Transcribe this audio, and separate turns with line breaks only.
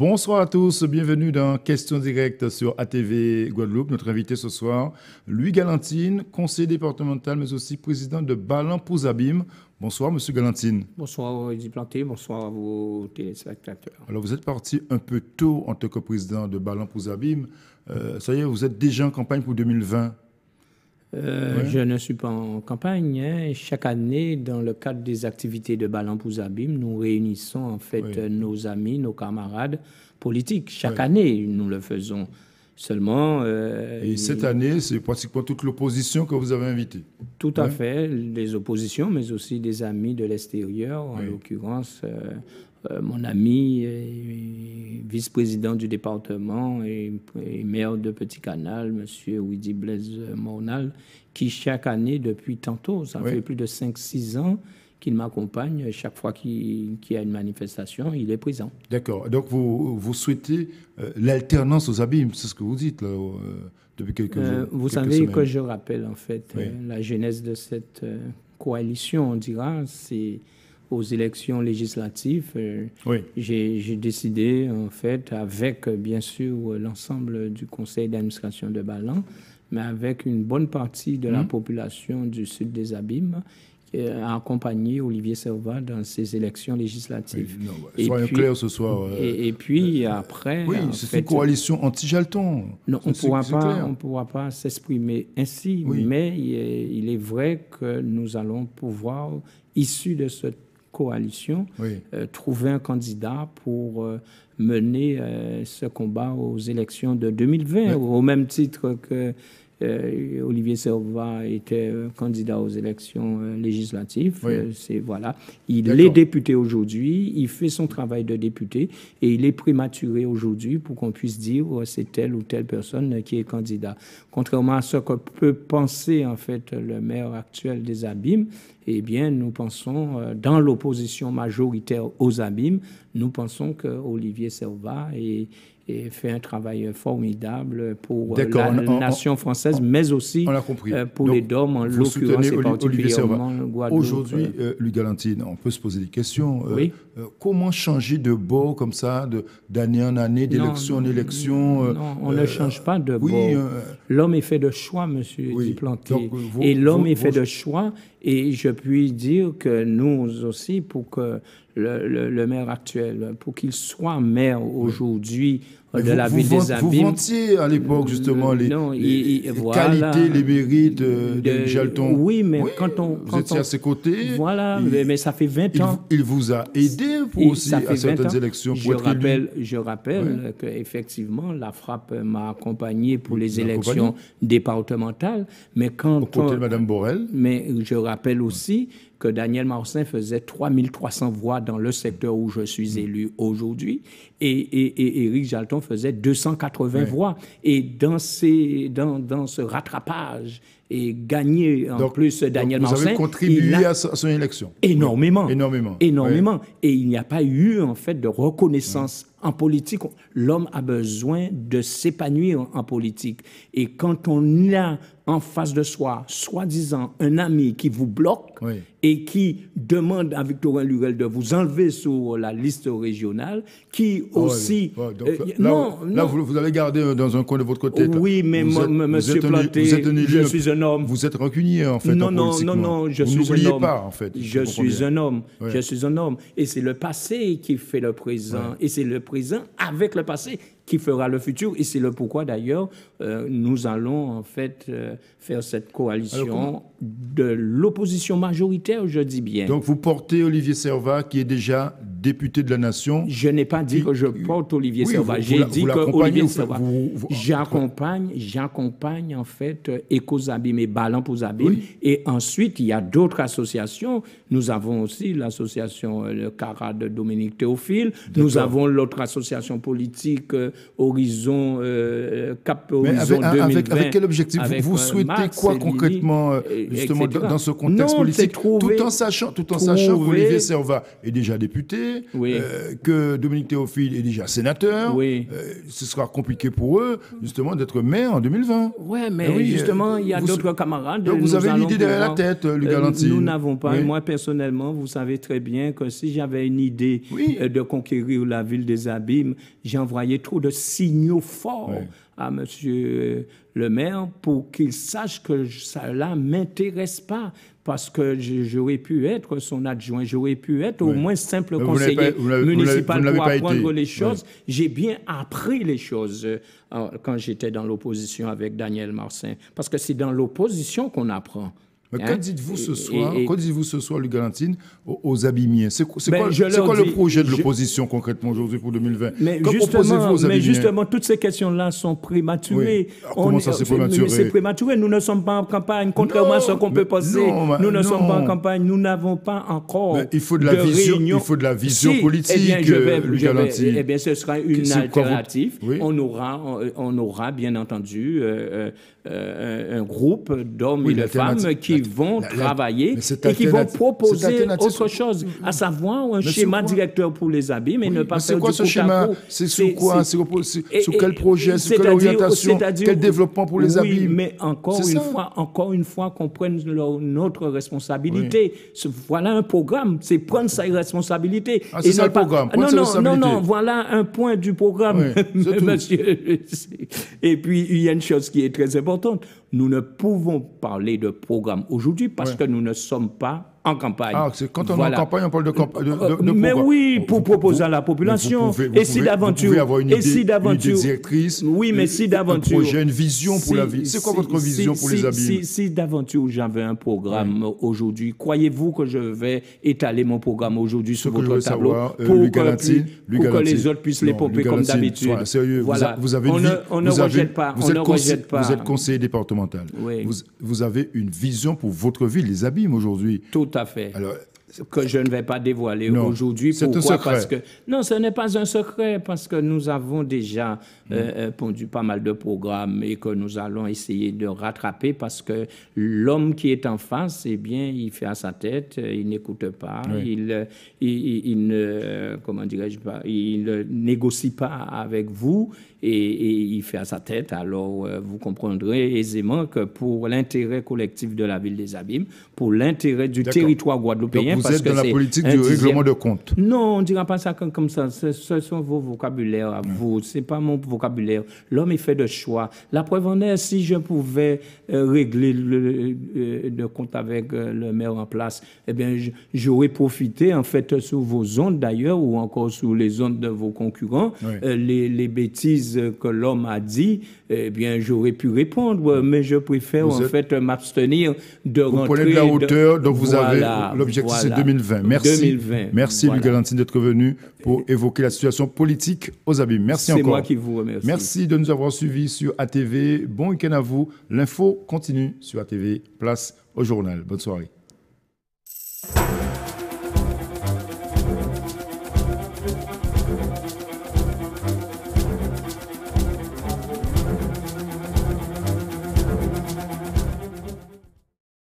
Bonsoir à tous, bienvenue dans Questions directes sur ATV Guadeloupe. Notre invité ce soir, Louis Galantine, conseiller départemental, mais aussi président de Balan-Pouzabim. Bonsoir, monsieur Galantine.
Bonsoir, Eddie Planté. Bonsoir à vos téléspectateurs.
Alors, vous êtes parti un peu tôt en tant que président de Balan-Pouzabim. Ça y est, vous êtes déjà en campagne pour 2020.
Je ne suis pas en campagne. Chaque année, dans le cadre des activités de Balan-Pouzabim, nous réunissons en fait nos amis, nos camarades politiques. Chaque année, nous le faisons. Seulement...
Et cette année, c'est pratiquement toute l'opposition que vous avez invitée.
Tout à fait, des oppositions, mais aussi des amis de l'extérieur, en l'occurrence... mon ami, vice-président du département et maire de Petit Canal, M. Ouidi Blaise Mornal, qui chaque année, depuis tantôt, ça fait plus de 5-6 ans, qu'il m'accompagne. Chaque fois qu'il y a une manifestation, il est présent. D'accord.
Donc, vous souhaitez l'alternance aux abîmes, c'est ce que vous dites là, depuis quelques jours.
Vous savez que je rappelle, en fait, la genèse de cette coalition, on dira, c'est... aux élections législatives, j'ai décidé, en fait, avec, bien sûr, l'ensemble du conseil d'administration de Balan, mais avec une bonne partie de la population du sud des Abîmes, à accompagner Olivier Servat dans ces élections législatives.
Soyons clairs ce soir.
Et puis, après...
Oui, c'est une coalition anti-Jalton.
Non, on ne pourra pas s'exprimer ainsi, mais il est vrai que nous allons pouvoir, issus de cette coalition, trouver un candidat pour mener ce combat aux élections de 2020, au même titre que Olivier Servat était candidat aux élections législatives. Voilà. Il est député aujourd'hui, il fait son travail de député et il est prématuré aujourd'hui pour qu'on puisse dire c'est telle ou telle personne qui est candidat. Contrairement à ce que peut penser en fait le maire actuel des Abîmes, eh bien, nous pensons, dans l'opposition majoritaire aux Abîmes, nous pensons que Olivier Servat fait un travail formidable pour la nation française, mais aussi pour les DOM, en l'occurrence et particulièrement le Guadeloupe.
Aujourd'hui, Louis Galantine, on peut se poser des questions. Comment changer de bord comme ça, d'année en année, d'élection en élection
Non, on ne change pas de bord. L'homme est fait de choix, monsieur Duplanté. Et l'homme est fait de choix. Et je puis dire que nous aussi, pour que le maire actuel, pour qu'il soit maire aujourd'hui de la ville des Abîmes...
Vous vantiez à l'époque justement les qualités, les mérites de Jalton.
Oui, mais quand on...
Vous étiez à ses côtés.
Voilà, mais ça fait 20 ans.
Il vous a aidé aussi à certaines élections pour être élu.
Je rappelle qu'effectivement, la frappe m'a accompagné pour les élections départementales. Mais quand...
Aux côtés de Mme Borel.
Mais je rappelle aussi que Daniel Marcin faisait 3300 voix dans le secteur où je suis élu aujourd'hui et Éric Jalton faisait 280 voix. Et dans ce rattrapage et gagner en plus Daniel Marcin...
Vous avez contribué à son élection.
Énormément. Et il n'y a pas eu en fait de reconnaissance en politique. L'homme a besoin de s'épanouir en politique. Et quand on a en face de soi, soi-disant, un ami qui vous bloque et qui demande à Victorin Lurel de vous enlever sur la liste régionale, qui aussi...
Là, vous allez garder dans un coin de votre côté.
Oui, mais monsieur Planté, je suis un homme.
Vous êtes rancunier, en fait,
non, je suis un homme.
Vous n'oubliez pas, en fait.
Je suis un homme. Je suis un homme. Et c'est le passé qui fait le présent. Et c'est le présent avec le passé qui fera le futur. Et c'est le pourquoi, d'ailleurs, nous allons, en fait, faire cette coalition de l'opposition majoritaire, je dis bien.
Donc, vous portez Olivier Servat, qui est déjà député de la Nation.
Je n'ai pas dit que je porte Olivier Servat. J'ai dit que Olivier Servat... J'accompagne, en fait, Ecozabim et Balan-Pouzabim. Et ensuite, il y a d'autres associations. Nous avons aussi l'association le CARA de Dominique Théophile. Nous avons l'autre association politique horizon cap horizon 2020.
Avec quel objectif vous souhaitez quoi concrètement justement dans ce contexte politique, tout en sachant qu'Olivier Servat est déjà député, que Dominique Théophile est déjà sénateur, ce sera compliqué pour eux justement d'être maire en 2020.
Mais justement, il y a d'autres camarades.
Donc vous avez une idée derrière la tête, Louis Galantine.
Nous n'avons pas. Et moi, personnellement, vous savez très bien que si j'avais une idée de conquérir la ville des Abîmes, j'ai envoyé trop de signaux forts à monsieur le maire pour qu'il sache que cela ne m'intéresse pas. Parce que j'aurais pu être son adjoint, j'aurais pu être au moins simple conseiller municipal pour apprendre les choses. J'ai bien appris les choses quand j'étais dans l'opposition avec Daniel Marsin. Parce que c'est dans l'opposition qu'on apprend.
Mais que dites-vous ce soir, Louis Galantine, aux Abîmiens? C'est quoi le projet de l'opposition concrètement aujourd'hui pour 2020?
Mais justement, toutes ces questions-là sont prématurées.
Comment ça, c'est prématuré?
C'est prématuré. Nous ne sommes pas en campagne, contrairement à ce qu'on peut penser. Nous ne sommes pas en campagne. Nous n'avons pas encore
il faut de la vision, il faut de la vision politique, Louis Galantine.
Eh bien, ce sera une alternative. On aura, bien entendu, un groupe d'hommes et de femmes qui vont travailler et qui vont proposer autre chose, à savoir un schéma directeur pour les Abîmes et ne pas faire du coup à coup.
C'est quoi ce schéma? C'est sur quoi? Sur quel projet? Sur quelle orientation? Quel développement pour les Abîmes?
Oui, mais encore une fois, qu'on prenne notre responsabilité. Voilà un programme, c'est prendre sa responsabilité.
C'est ça le programme,
Non, voilà un point du programme, monsieur. Et puis, il y a une chose qui est très importante. Nous ne pouvons parler de programme aujourd'hui parce que nous ne sommes pas en campagne.
C'est quand on est en campagne, on parle de
mais
programme.
Oui, pour proposer à la population.
Et si d'aventure... Vous pouvez avoir une idée directrice,
oui, mais si d'aventure...
un projet, une vision pour la vie. C'est quoi votre vision pour les Abîmes?
Si d'aventure j'avais un programme aujourd'hui, croyez-vous que je vais étaler mon programme aujourd'hui sur votre tableau pour que les autres puissent les popper comme d'habitude?
Sérieux, vous avez
on ne rejette pas.
Vous êtes conseiller départemental. Vous avez une vision pour votre ville, les Abîmes aujourd'hui.
Tout à fait. Alors, que je ne vais pas dévoiler aujourd'hui. Pourquoi? Parce que non, ce n'est pas un secret, parce que nous avons déjà pondu pas mal de programmes et que nous allons essayer de rattraper, parce que l'homme qui est en face, eh bien, il fait à sa tête, il n'écoute pas, il ne, comment dirais-je pas, il ne négocie pas avec vous et il fait à sa tête. Alors, vous comprendrez aisément que pour l'intérêt collectif de la ville des Abîmes, pour l'intérêt du territoire guadeloupéen,
vous êtes dans la politique du règlement de compte.
Non, on ne dira pas ça comme ça. Ce sont vos vocabulaires à vous. Ce n'est pas mon vocabulaire. L'homme est fait de choix. La preuve en est, si je pouvais régler le compte avec le maire en place, eh bien, j'aurais profité, en fait, sur vos ondes d'ailleurs, ou encore sur les ondes de vos concurrents, les bêtises que l'homme a dit, eh bien, j'aurais pu répondre, mais je préfère, en fait, m'abstenir de rentrer...
Vous prenez de la hauteur, donc vous avez l'objectif, c'est 2020. Merci.
2020.
Merci, Louis Galantine, d'être venu pour évoquer la situation politique aux Abîmes. Merci encore.
C'est moi qui vous remercie.
Merci de nous avoir suivis sur ATV. Bon week-end à vous. L'info continue sur ATV. Place au journal. Bonne soirée.